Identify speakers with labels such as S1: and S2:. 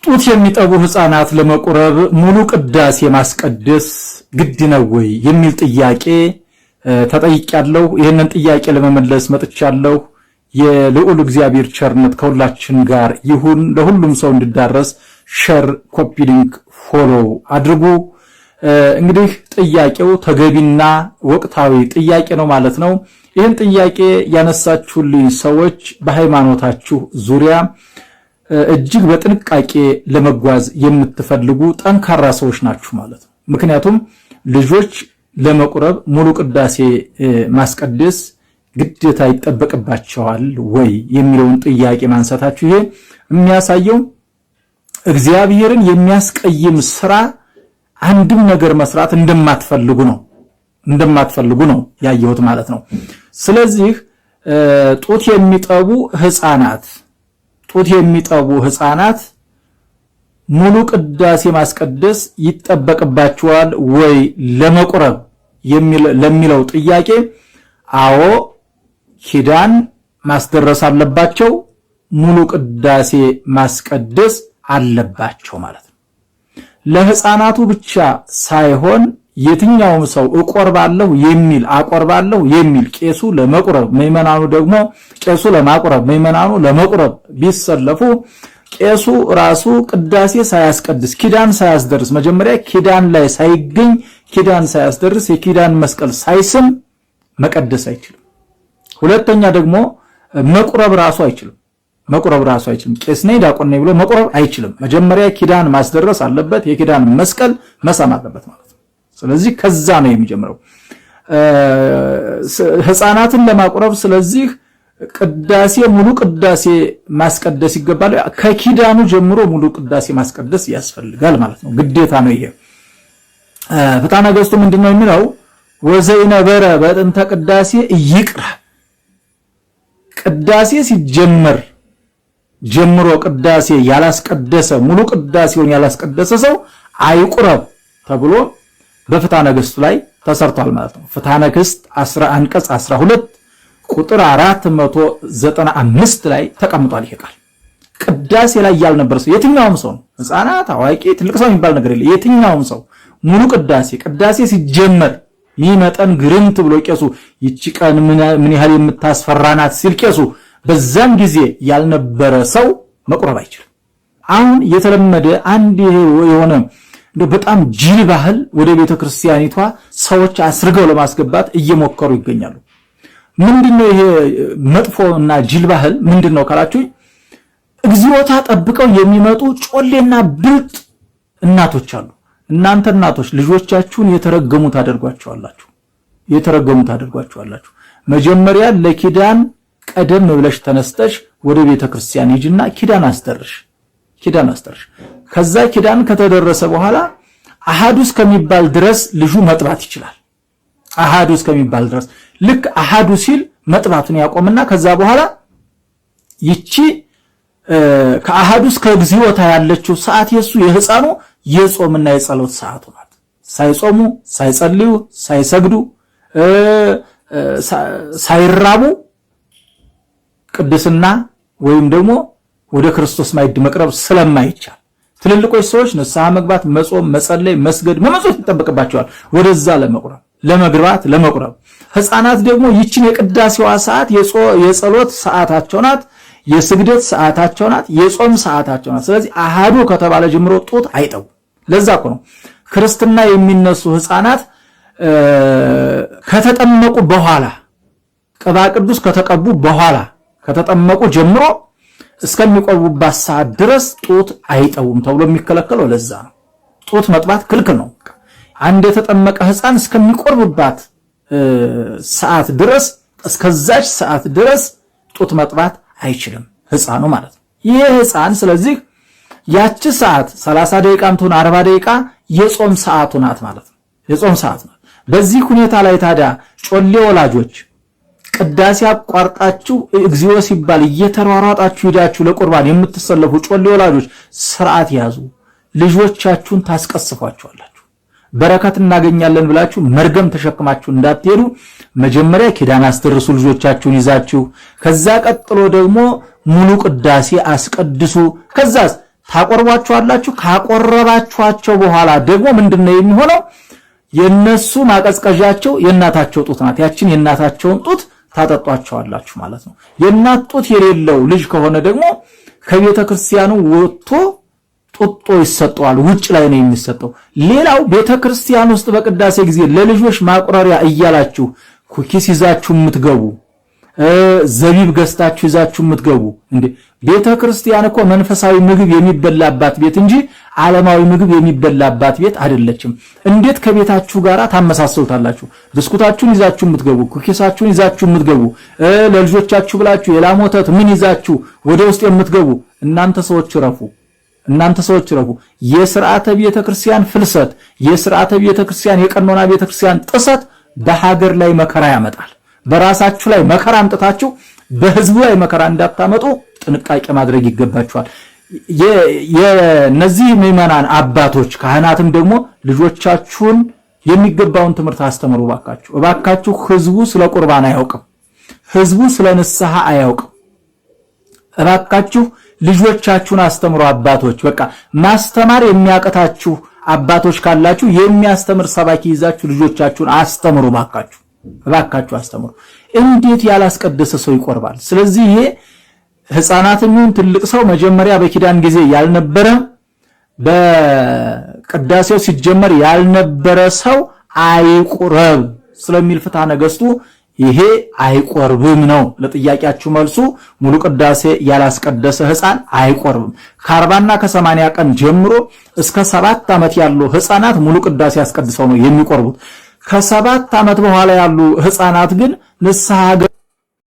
S1: ጡት የሚጠቡ ህፃናት ለመቁረብ ሙሉ ቅዳሴ ማስቀደስ ግድ ነው ወይ የሚል ጥያቄ ተጠይቄያለሁ። ይሄንን ጥያቄ ለመመለስ መጥቻለሁ። የልዑል እግዚአብሔር ቸርነት ከሁላችን ጋር ይሁን። ለሁሉም ሰው እንዲዳረስ ሼር፣ ኮፒ ሊንክ፣ ፎሎ አድርጉ። እንግዲህ ጥያቄው ተገቢና ወቅታዊ ጥያቄ ነው ማለት ነው። ይህን ጥያቄ ያነሳችሁልኝ ሰዎች በሃይማኖታችሁ ዙሪያ እጅግ በጥንቃቄ ለመጓዝ የምትፈልጉ ጠንካራ ሰዎች ናችሁ ማለት ነው። ምክንያቱም ልጆች ለመቁረብ ሙሉ ቅዳሴ ማስቀደስ ግዴታ ይጠበቅባቸዋል ወይ የሚለውን ጥያቄ ማንሳታችሁ ይሄ የሚያሳየው እግዚአብሔርን የሚያስቀይም ስራ አንድም ነገር መስራት እንደማትፈልጉ ነው ያየሁት ማለት ነው። ስለዚህ ጡት የሚጠቡ ህፃናት ሙሉ ቅዳሴ ማስቀደስ ይጠበቅባቸዋል ወይ ለመቁረብ ለሚለው ጥያቄ አዎ ኪዳን ማስደረስ አለባቸው፣ ሙሉ ቅዳሴ ማስቀደስ አለባቸው ማለት ነው። ለህፃናቱ ብቻ ሳይሆን የትኛውም ሰው አቆርባለሁ የሚል ቄሱ ለመቁረብ ምእመናኑ ደግሞ ቄሱ ለማቁረብ ምእመናኑ ለመቁረብ ቢሰለፉ ቄሱ ራሱ ቅዳሴ ሳያስቀድስ ኪዳን ሳያስደርስ መጀመሪያ ኪዳን ላይ ሳይገኝ ኪዳን ሳያስደርስ የኪዳን መስቀል ሳይስም መቀደስ አይችልም። ሁለተኛ ደግሞ መቁረብ ራሱ አይችልም። ቄስ ነኝ ዲያቆን ነኝ ብሎ መቁረብ አይችልም። መጀመሪያ ኪዳን ማስደረስ አለበት፣ የኪዳን መስቀል መሳም አለበት ማለት ነው። ስለዚህ ከዛ ነው የሚጀምረው ህፃናትን ለማቁረብ። ስለዚህ ሙሉ ቅዳሴ ማስቀደስ ይገባል። ከኪዳኑ ጀምሮ ሙሉ ቅዳሴ ማስቀደስ ያስፈልጋል ማለት ነው፣ ግዴታ ነው ይሄ። ፍትሐ ነገሥቱ ምንድነው የሚለው? ወዘይነበረ በጥንተ ቅዳሴ ይቅራ። ቅዳሴ ሲጀመር ጀምሮ ቅዳሴ ያላስቀደሰ ሙሉ ቅዳሴውን ያላስቀደሰ ሰው አይቁረብ ተብሎ በፍትሐ ነገሥቱ ላይ ተሰርቷል ማለት ነው። ፍትሐ ነገሥት 10 አንቀጽ 12 ቁጥር 495 ላይ ተቀምጧል ይሄ ቃል። ቅዳሴ ላይ ያልነበረ ሰው የትኛውም ሰው ነው፣ ህፃናት፣ አዋቂ፣ ትልቅ ሰው የሚባል ነገር የለ። የትኛውም ሰው ሙሉ ቅዳሴ ሲጀመር ሚመጠን ግርምት ብሎ ቄሱ ይቺ ቀን ምን ያህል የምታስፈራናት ሲል ቄሱ በዛም ጊዜ ያልነበረ ሰው መቁረብ አይችልም። አሁን የተለመደ አንድ የሆነ በጣም ጅል ባህል ወደ ቤተክርስቲያኒቷ ሰዎች አስርገው ለማስገባት እየሞከሩ ይገኛሉ። ምንድነው ይሄ መጥፎና ጅል ባህል ምንድነው ካላችሁ፣ እግዚኦታ ጠብቀው የሚመጡ ጮሌና ብልጥ እናቶች አሉ። እናንተ እናቶች ልጆቻችሁን የተረገሙ ታደርጓቸዋላችሁ። መጀመሪያ ለኪዳን ቀደም ብለሽ ተነስተሽ ወደ ቤተክርስቲያን ሂጂና ኪዳን አስደርሽ። ከዛ ኪዳን ከተደረሰ በኋላ አሃዱስ ከሚባል ድረስ ልጁ መጥባት ይችላል። አሃዱስ ከሚባል ድረስ ልክ አሃዱ ሲል መጥባቱን ያቆምና ከዛ በኋላ ይቺ ከአሃዱስ ከግዚኦታ ያለችው ሰዓት የህፃኑ የጾምና የጸሎት ሰዓቱ ናት። ሳይጾሙ ሳይጸልዩ ሳይሰግዱ ሳይራቡ ቅድስና ወይም ደግሞ ወደ ክርስቶስ ማዕድ መቅረብ ስለማይቻል ትልልቆች ሰዎች ንስሐ መግባት፣ መጾም፣ መጸለይ፣ መስገድ፣ መመጽወት ይጠበቅባቸዋል ወደዛ ለመቁረብ። ህፃናት ደግሞ ይችን የቅዳሴዋ ሰዓት የጸሎት ሰዓታቸው ናት፣ የስግደት ሰዓታቸው ናት፣ የጾም ሰዓታቸው ናት። ስለዚህ አሃዱ ከተባለ ጀምሮ ጡት አይጠቡ። ለዛ እኮ ነው ክርስትና የሚነሱ ህፃናት ከተጠመቁ በኋላ ቅባ ቅዱስ ከተቀቡ በኋላ ከተጠመቁ ጀምሮ እስከሚቆርቡባት ሰዓት ድረስ ጡት አይጠቡም ተብሎ የሚከለከለው ለዛ ነው። ጡት መጥባት ክልክል ነው። አንድ የተጠመቀ ህፃን እስከሚቆርብባት ሰዓት ድረስ እስከዛች ሰዓት ድረስ ጡት መጥባት አይችልም ህፃኑ ማለት ነው። ይሄ ህፃን ስለዚህ ያቺ ሰዓት 30 ደቂቃም ትሁን 40 ደቂቃ የጾም ሰዓቱ ናት ማለት ነው። የጾም ሰዓት ናት። በዚህ ሁኔታ ላይ ታዲያ ጮሌ ወላጆች ቅዳሴ አቋርጣችሁ እግዚኦ ሲባል እየተሯሯጣችሁ ሄዳችሁ ለቁርባን የምትሰለፉ ጮሌ ወላጆች ስርዓት ያዙ። ልጆቻችሁን ታስቀስፏቸዋላችሁ። በረከት እናገኛለን ብላችሁ መርገም ተሸክማችሁ እንዳትሄዱ መጀመሪያ ኪዳን አስደርሱ ልጆቻችሁን ይዛችሁ። ከዛ ቀጥሎ ደግሞ ሙሉ ቅዳሴ አስቀድሱ። ከዛስ ታቆርቧቸዋላችሁ። ካቆረባችኋቸው በኋላ ደግሞ ምንድነው የሚሆነው? የነሱ ማቀዝቀዣቸው የእናታቸው ጡት ናት። ያችን የእናታቸውን ጡት ታጠጧቸዋላችሁ ማለት ነው። የእናት ጡት የሌለው ልጅ ከሆነ ደግሞ ከቤተ ክርስቲያኑ ወጥቶ ጡጦ ይሰጠዋል። ውጭ ላይ ነው የሚሰጠው። ሌላው ቤተ ክርስቲያን ውስጥ በቅዳሴ ጊዜ ለልጆች ማቁረሪያ እያላችሁ ኩኪስ ይዛችሁ የምትገቡ፣ ዘቢብ ገዝታችሁ ይዛችሁ የምትገቡ እንዴ! ቤተ ክርስቲያን እኮ መንፈሳዊ ምግብ የሚበላባት ቤት እንጂ ዓለማዊ ምግብ የሚበላባት ቤት አይደለችም። እንዴት ከቤታችሁ ጋር ታመሳሰሉታላችሁ? ብስኩታችሁን ይዛችሁ የምትገቡ፣ ኩኪሳችሁን ይዛችሁ የምትገቡ፣ ለልጆቻችሁ ብላችሁ የላም ወተት ምን ይዛችሁ ወደ ውስጥ የምትገቡ እናንተ ሰዎች ረፉ። የሥርዓተ ቤተ ክርስቲያን ፍልሰት፣ የሥርዓተ ቤተ ክርስቲያን የቀኖና ቤተ ክርስቲያን ጥሰት በሀገር ላይ መከራ ያመጣል። በራሳችሁ ላይ መከራ አምጥታችሁ በህዝቡ ላይ መከራ እንዳታመጡ ጥንቃቄ ማድረግ ይገባችኋል። የነዚህ ምዕመናን አባቶች ካህናትም ደግሞ ልጆቻችሁን የሚገባውን ትምህርት አስተምሩ። እባካችሁ ህዝቡ ስለ ቁርባን አያውቅም። ህዝቡ ስለ ንስሐ አያውቅም። እባካችሁ ልጆቻችሁን አስተምሩ። አባቶች በቃ ማስተማር የሚያቀታችሁ አባቶች ካላችሁ የሚያስተምር ሰባኪ ይዛችሁ ልጆቻችሁን አስተምሩ። እባካችሁ አስተምሩ። እንዴት ያላስቀደሰ ሰው ይቆርባል? ስለዚህ ይሄ ሕፃናትም ይሁን ትልቅ ሰው መጀመሪያ በኪዳን ጊዜ ያልነበረ በቅዳሴው ሲጀመር ያልነበረ ሰው አይቁረብ ስለሚል ፍትሐ ነገሥቱ ይሄ አይቆርብም ነው። ለጥያቄያችሁ መልሱ ሙሉ ቅዳሴ ያላስቀደሰ ሕፃን አይቆርብም። ከ40ና ከ80 ቀን ጀምሮ እስከ 7 ዓመት ያሉ ሕፃናት ሙሉ ቅዳሴ ያስቀድሰው ነው የሚቆርቡት። ከ7 ዓመት በኋላ ያሉ ሕፃናት ግን ንስሐ